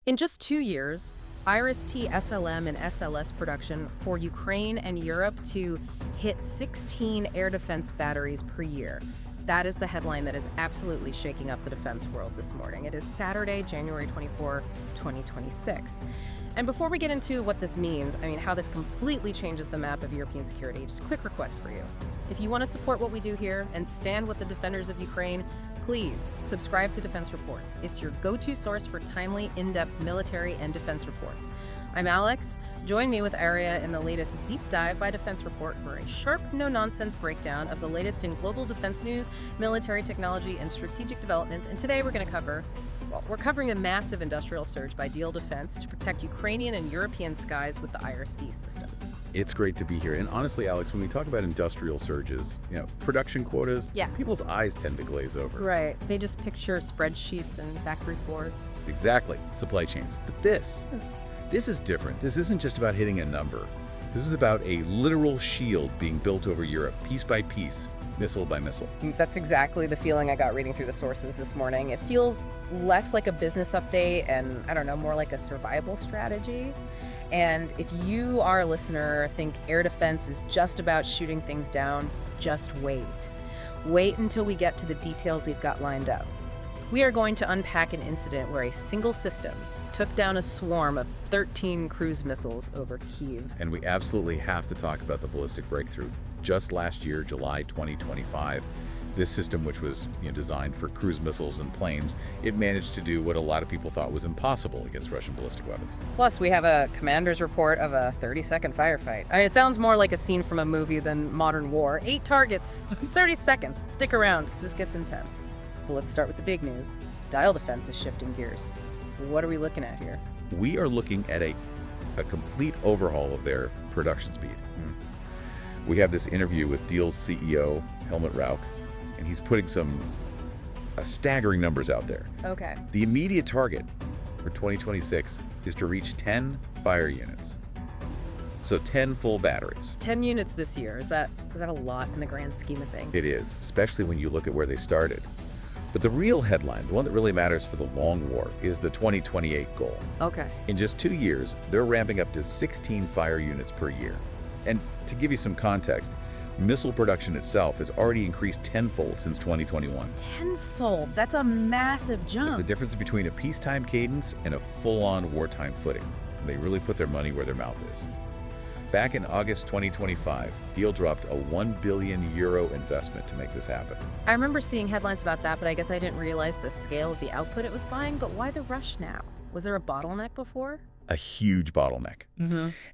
In just 2 years, IRIS-T SLM and SLS production for Ukraine and Europe to hit 16 air defense batteries per year. That is the headline that is absolutely shaking up the defense world this morning. It is Saturday, January 24, 2026. And before we get into what this means, how this completely changes the map of European security, just a quick request for you. If you want to support what we do here and stand with the defenders of Ukraine, please subscribe to Defense Reports. It's your go-to source for timely, in-depth military and defense reports. I'm Alex. Join me with Aria in the latest deep dive by Defense Report for a sharp, no-nonsense breakdown of the latest in global defense news, military technology, and strategic developments. And today we're going to cover, we're covering a massive industrial surge by Diehl Defense to protect Ukrainian and European skies with the IRIS-T system. It's great to be here. And honestly, Alex, when we talk about industrial surges, production quotas, people's eyes tend to glaze over. Right. They just picture spreadsheets and factory floors. Exactly. Supply chains. But this is different. This isn't just about hitting a number. This is about a literal shield being built over Europe, piece by piece, missile by missile. That's exactly the feeling I got reading through the sources this morning. It feels less like a business update and, more like a survival strategy. And if you, our listener, think air defense is just about shooting things down, just wait. Wait until we get to the details we've got lined up. We are going to unpack an incident where a single system took down a swarm of 13 cruise missiles over Kyiv. And we absolutely have to talk about the ballistic breakthrough. Just last year, July 2025, this system, which was designed for cruise missiles and planes, it managed to do what a lot of people thought was impossible against Russian ballistic weapons. Plus, we have a commander's report of a 30-second firefight. It sounds more like a scene from a movie than modern war. 8 targets, 30 seconds. Stick around, because this gets intense. But let's start with the big news. Diehl Defense is shifting gears. What are we looking at here? We are looking at a complete overhaul of their production speed. We have this interview with Diehl's CEO, Helmut Rauch, and he's putting some staggering numbers out there. Okay. The immediate target for 2026 is to reach 10 fire units. So 10 full batteries. 10 units this year. Is that a lot in the grand scheme of things? It is, especially when you look at where they started. But the real headline, the one that really matters for the long war, is the 2028 goal. Okay. In just 2 years, they're ramping up to 16 fire units per year. And to give you some context, missile production itself has already increased tenfold since 2021. Tenfold? That's a massive jump. The difference between a peacetime cadence and a full-on wartime footing. They really put their money where their mouth is. Back in August 2025, Diehl dropped a €1 billion investment to make this happen. I remember seeing headlines about that, but I guess I didn't realize the scale of the output it was buying. But why the rush now? Was there a bottleneck before? A huge bottleneck.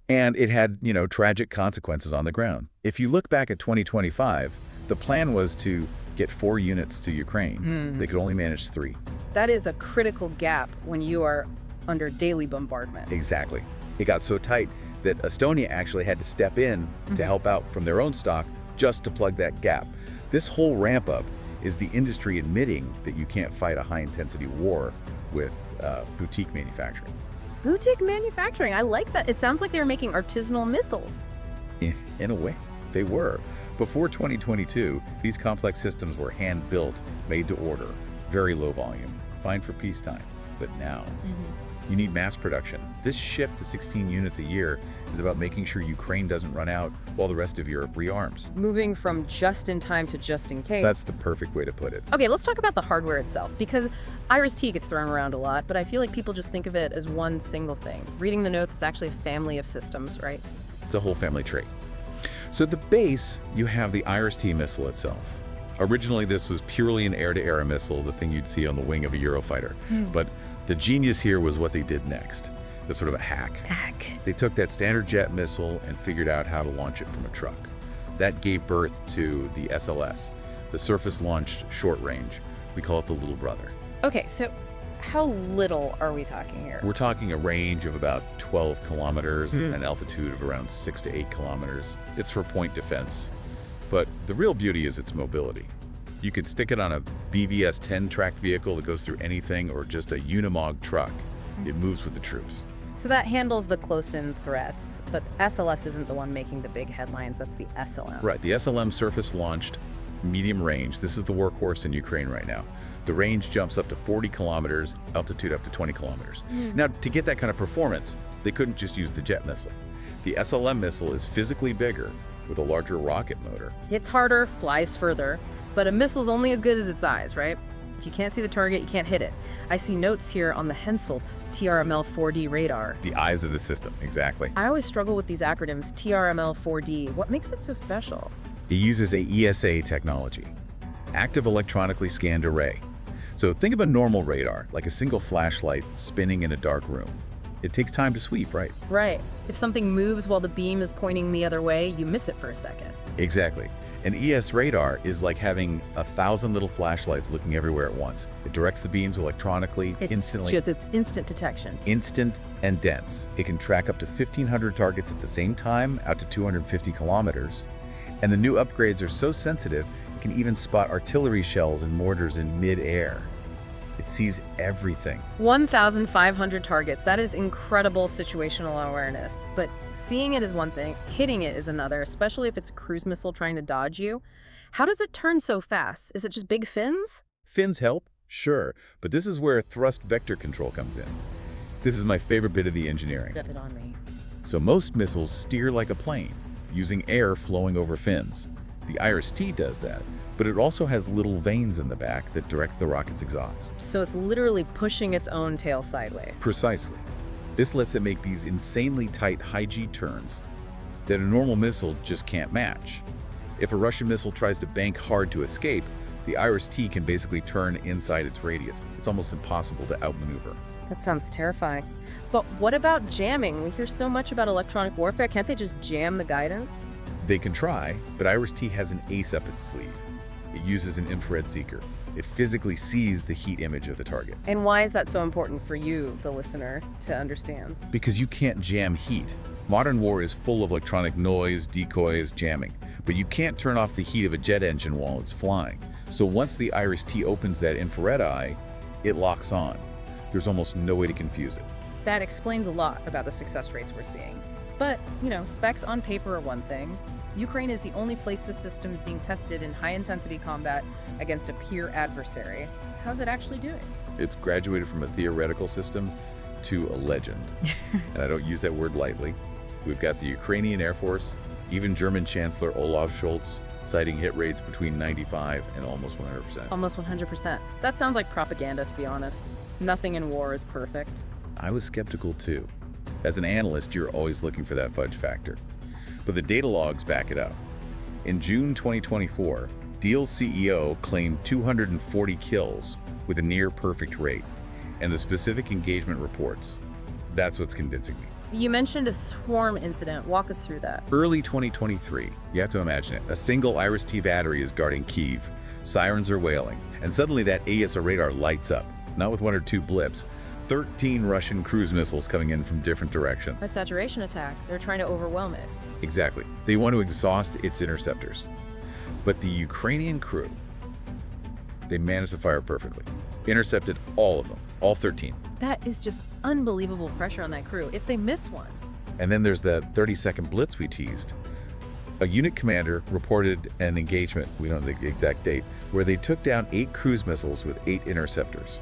And it had, tragic consequences on the ground. If you look back at 2025, the plan was to get 4 units to Ukraine. They could only manage 3. That is a critical gap when you are under daily bombardment. Exactly. It got so tight that Estonia actually had to step in to help out from their own stock just to plug that gap. This whole ramp up is the industry admitting that you can't fight a high-intensity war with boutique manufacturing. Boutique manufacturing, I like that. It sounds like they were making artisanal missiles. In a way, they were. Before 2022, these complex systems were hand-built, made to order, very low volume, fine for peacetime. But now, you need mass production. This shift to 16 units a year is about making sure Ukraine doesn't run out while the rest of Europe rearms. Moving from just in time to just in case. That's the perfect way to put it. Okay, let's talk about the hardware itself, because IRIS-T gets thrown around a lot, but I feel like people just think of it as one single thing. Reading the notes, it's actually a family of systems, right? It's a whole family tree. So at the base, you have the IRIS-T missile itself. Originally, this was purely an air-to-air missile, the thing you'd see on the wing of a Eurofighter. But the genius here was what they did next. That's sort of a hack. They took that standard jet missile and figured out how to launch it from a truck. That gave birth to the SLS, the surface-launched short range. We call it the little brother. Okay, so how little are we talking here? We're talking a range of about 12 kilometers and an altitude of around 6 to 8 kilometers. It's for point defense. But the real beauty is its mobility. You could stick it on a BVS-10 tracked vehicle that goes through anything, or just a Unimog truck. It moves with the troops. So that handles the close-in threats, but SLS isn't the one making the big headlines. That's the SLM. Right, the SLM surface-launched medium range. This is the workhorse in Ukraine right now. The range jumps up to 40 kilometers, altitude up to 20 kilometers. Now, to get that kind of performance, they couldn't just use the jet missile. The SLM missile is physically bigger with a larger rocket motor. Hits harder, flies further, but a missile's only as good as its eyes, right? If you can't see the target, you can't hit it. I see notes here on the HENSOLDT TRML-4D radar. The eyes of the system, exactly. I always struggle with these acronyms, TRML-4D. What makes it so special? It uses a ESA technology, active electronically scanned array. So think of a normal radar, like a single flashlight spinning in a dark room. It takes time to sweep, right? Right. If something moves while the beam is pointing the other way, you miss it for a second. Exactly. An ES radar is like having 1,000 little flashlights looking everywhere at once. It directs the beams electronically, instantly. It's instant detection. Instant and dense. It can track up to 1,500 targets at the same time, out to 250 kilometers. And the new upgrades are so sensitive, it can even spot artillery shells and mortars in mid-air. It sees everything. 1,500 targets. That is incredible situational awareness. But seeing it is one thing, hitting it is another, especially if it's a cruise missile trying to dodge you. How does it turn so fast? Is it just big fins? Fins help, sure, but this is where thrust vector control comes in. This is my favorite bit of the engineering. Get it on me. So most missiles steer like a plane, using air flowing over fins. The IRIS-T does that, but it also has little vanes in the back that direct the rocket's exhaust. So it's literally pushing its own tail sideways. Precisely. This lets it make these insanely tight high-G turns that a normal missile just can't match. If a Russian missile tries to bank hard to escape, the IRIS-T can basically turn inside its radius. It's almost impossible to outmaneuver. That sounds terrifying. But what about jamming? We hear so much about electronic warfare. Can't they just jam the guidance? They can try, but IRIS-T has an ace up its sleeve. It uses an infrared seeker. It physically sees the heat image of the target. And why is that so important for you, the listener, to understand? Because you can't jam heat. Modern war is full of electronic noise, decoys, jamming. But you can't turn off the heat of a jet engine while it's flying. So once the IRIS-T opens that infrared eye, it locks on. There's almost no way to confuse it. That explains a lot about the success rates we're seeing. But, specs on paper are one thing. Ukraine is the only place the system is being tested in high-intensity combat against a peer adversary. How's it actually doing? It's graduated from a theoretical system to a legend. And I don't use that word lightly. We've got the Ukrainian Air Force, even German Chancellor Olaf Scholz, citing hit rates between 95 and almost 100%. Almost 100%. That sounds like propaganda, to be honest. Nothing in war is perfect. I was skeptical too. As an analyst, you're always looking for that fudge factor. But the data logs back it up. In June 2024, Diehl's CEO claimed 240 kills with a near-perfect rate, and the specific engagement reports. That's what's convincing me. You mentioned a swarm incident. Walk us through that. Early 2023, you have to imagine it. A single IRIS-T battery is guarding Kyiv. Sirens are wailing, and suddenly that AESA radar lights up, not with 1 or 2 blips. 13 Russian cruise missiles coming in from different directions. A saturation attack. They're trying to overwhelm it. Exactly. They want to exhaust its interceptors. But the Ukrainian crew, they managed to fire perfectly. Intercepted all of them, all 13. That is just unbelievable pressure on that crew if they miss one. And then there's that 30-second blitz we teased. A unit commander reported an engagement, we don't know the exact date, where they took down 8 cruise missiles with 8 interceptors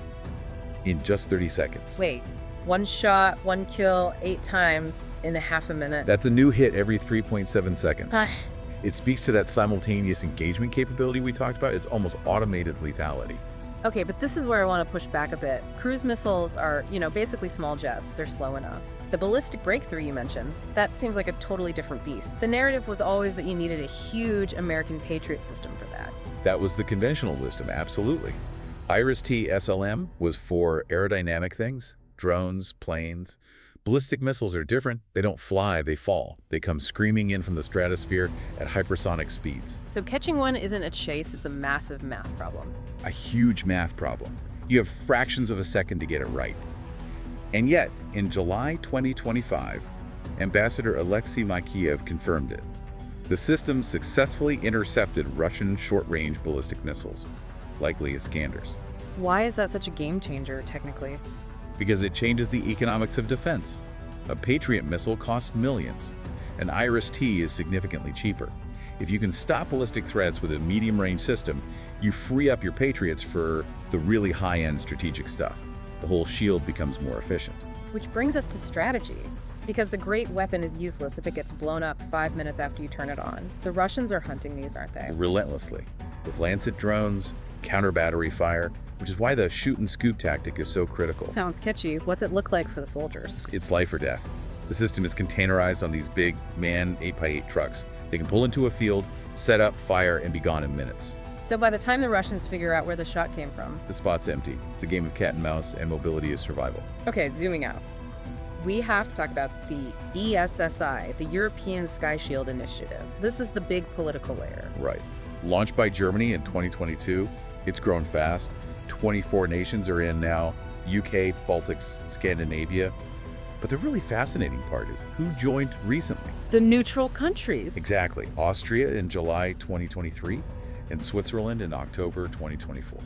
in just 30 seconds. Wait, 1 shot, 1 kill, 8 times in a half a minute. That's a new hit every 3.7 seconds. Ah. It speaks to that simultaneous engagement capability we talked about. It's almost automated lethality. Okay, but this is where I want to push back a bit. Cruise missiles are, basically small jets. They're slow enough. The ballistic breakthrough you mentioned, that seems like a totally different beast. The narrative was always that you needed a huge American Patriot system for that. That was the conventional wisdom, absolutely. IRIS-T SLM was for aerodynamic things, drones, planes. Ballistic missiles are different. They don't fly, they fall. They come screaming in from the stratosphere at hypersonic speeds. So catching one isn't a chase, it's a massive math problem. A huge math problem. You have fractions of a second to get it right. And yet, in July 2025, Ambassador Alexei Mikheyev confirmed it. The system successfully intercepted Russian short-range ballistic missiles, likely Iskanders. Why is that such a game changer, technically? Because it changes the economics of defense. A Patriot missile costs millions. An IRIS-T is significantly cheaper. If you can stop ballistic threats with a medium-range system, you free up your Patriots for the really high-end strategic stuff. The whole shield becomes more efficient. Which brings us to strategy. Because a great weapon is useless if it gets blown up 5 minutes after you turn it on. The Russians are hunting these, aren't they? Relentlessly. With Lancet drones, counter-battery fire, which is why the shoot-and-scoop tactic is so critical. Sounds kitschy. What's it look like for the soldiers? It's life or death. The system is containerized on these big, manned 8x8 trucks. They can pull into a field, set up, fire, and be gone in minutes. So by the time the Russians figure out where the shot came from... The spot's empty. It's a game of cat and mouse, and mobility is survival. Okay, zooming out. We have to talk about the ESSI, the European Sky Shield Initiative. This is the big political layer. Right. Launched by Germany in 2022, it's grown fast. 24 nations are in now, UK, Baltics, Scandinavia. But the really fascinating part is who joined recently. The neutral countries. Exactly. Austria in July 2023 and Switzerland in October 2024.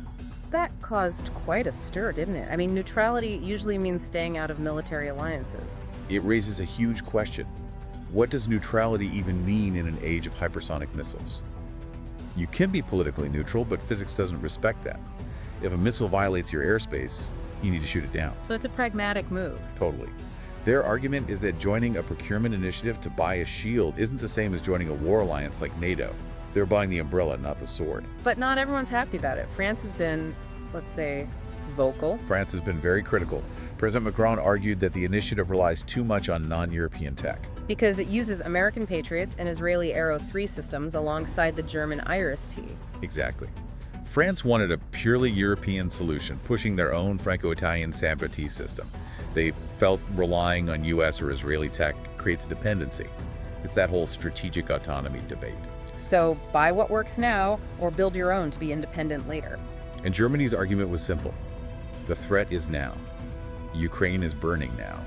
That caused quite a stir, didn't it? I mean, neutrality usually means staying out of military alliances. It raises a huge question. What does neutrality even mean in an age of hypersonic missiles? You can be politically neutral, but physics doesn't respect that. If a missile violates your airspace, you need to shoot it down. So it's a pragmatic move. Totally. Their argument is that joining a procurement initiative to buy a shield isn't the same as joining a war alliance like NATO. They're buying the umbrella, not the sword. But not everyone's happy about it. France has been, let's say, vocal. France has been very critical. President Macron argued that the initiative relies too much on non-European tech. Because it uses American Patriots and Israeli Arrow 3 systems alongside the German IRIS-T. Exactly. France wanted a purely European solution, pushing their own Franco-Italian Sabot system. They felt relying on US or Israeli tech creates dependency. It's that whole strategic autonomy debate. So buy what works now or build your own to be independent later. And Germany's argument was simple. The threat is now. Ukraine is burning now.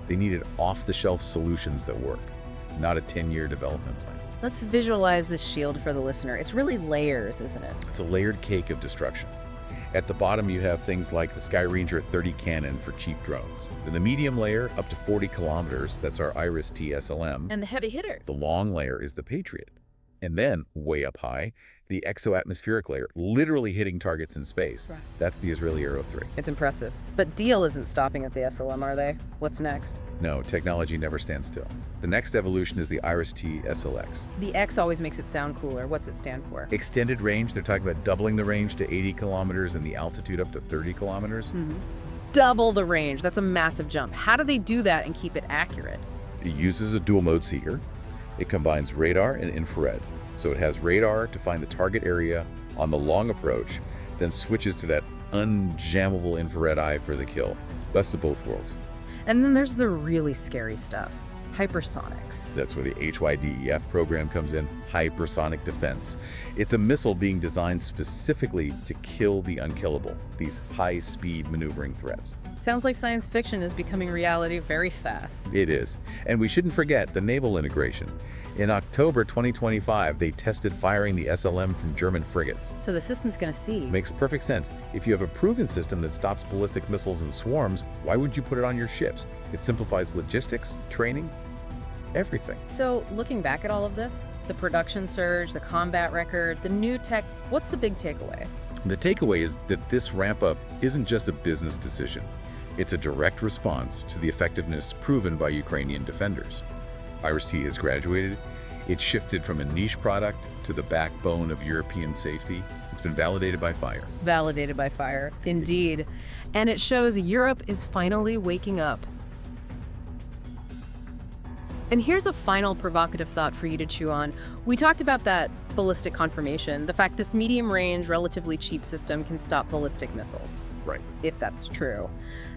They needed off-the-shelf solutions that work, not a 10-year development plan. Let's visualize this shield for the listener. It's really layers, isn't it? It's a layered cake of destruction. At the bottom, you have things like the Skyranger 30 cannon for cheap drones. In the medium layer, up to 40 kilometers, that's our IRIS-T SLM. And the heavy hitters. The long layer is the Patriot. And then, way up high, the exo-atmospheric layer, literally hitting targets in space. Right. That's the Israeli Arrow 3. It's impressive. But Diehl isn't stopping at the SLM, are they? What's next? No, technology never stands still. The next evolution is the IRIS-T SLX. The X always makes it sound cooler. What's it stand for? Extended range, they're talking about doubling the range to 80 kilometers and the altitude up to 30 kilometers. Double the range. That's a massive jump. How do they do that and keep it accurate? It uses a dual-mode seeker. It combines radar and infrared. So it has radar to find the target area on the long approach, then switches to that unjammable infrared eye for the kill. Best of both worlds. And then there's the really scary stuff. Hypersonics. That's where the HYDEF program comes in, hypersonic defense. It's a missile being designed specifically to kill the unkillable, these high-speed maneuvering threats. Sounds like science fiction is becoming reality very fast. It is. And we shouldn't forget the naval integration. In October 2025, they tested firing the SLM from German frigates. So the system's going to see. Makes perfect sense. If you have a proven system that stops ballistic missiles in swarms, why would you put it on your ships? It simplifies logistics, training, everything. So looking back at all of this, the production surge, the combat record, the new tech, what's the big takeaway? The takeaway is that this ramp-up isn't just a business decision. It's a direct response to the effectiveness proven by Ukrainian defenders. IRIS-T has graduated. It's shifted from a niche product to the backbone of European safety. It's been validated by fire. Validated by fire, indeed. And it shows Europe is finally waking up. And here's a final provocative thought for you to chew on. We talked about that ballistic confirmation, the fact this medium-range, relatively cheap system can stop ballistic missiles. Right. If that's true.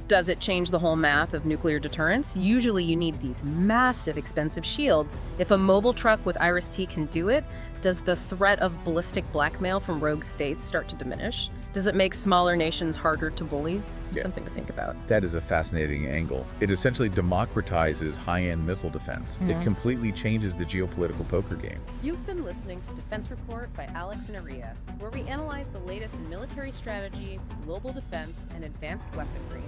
Does it change the whole math of nuclear deterrence? Usually you need these massive, expensive shields. If a mobile truck with IRIS-T can do it, does the threat of ballistic blackmail from rogue states start to diminish? Does it make smaller nations harder to bully? Yeah. Something to think about. That is a fascinating angle. It essentially democratizes high-end missile defense. It completely changes the geopolitical poker game. You've been listening to Defense Report by Alex and Aria, where we analyze the latest in military strategy, global defense, and advanced weaponry.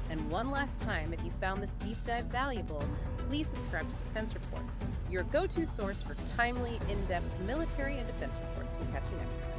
And one last time, if you found this deep dive valuable, please subscribe to Defense Reports, your go-to source for timely, in-depth military and defense reports. We'll catch you next time.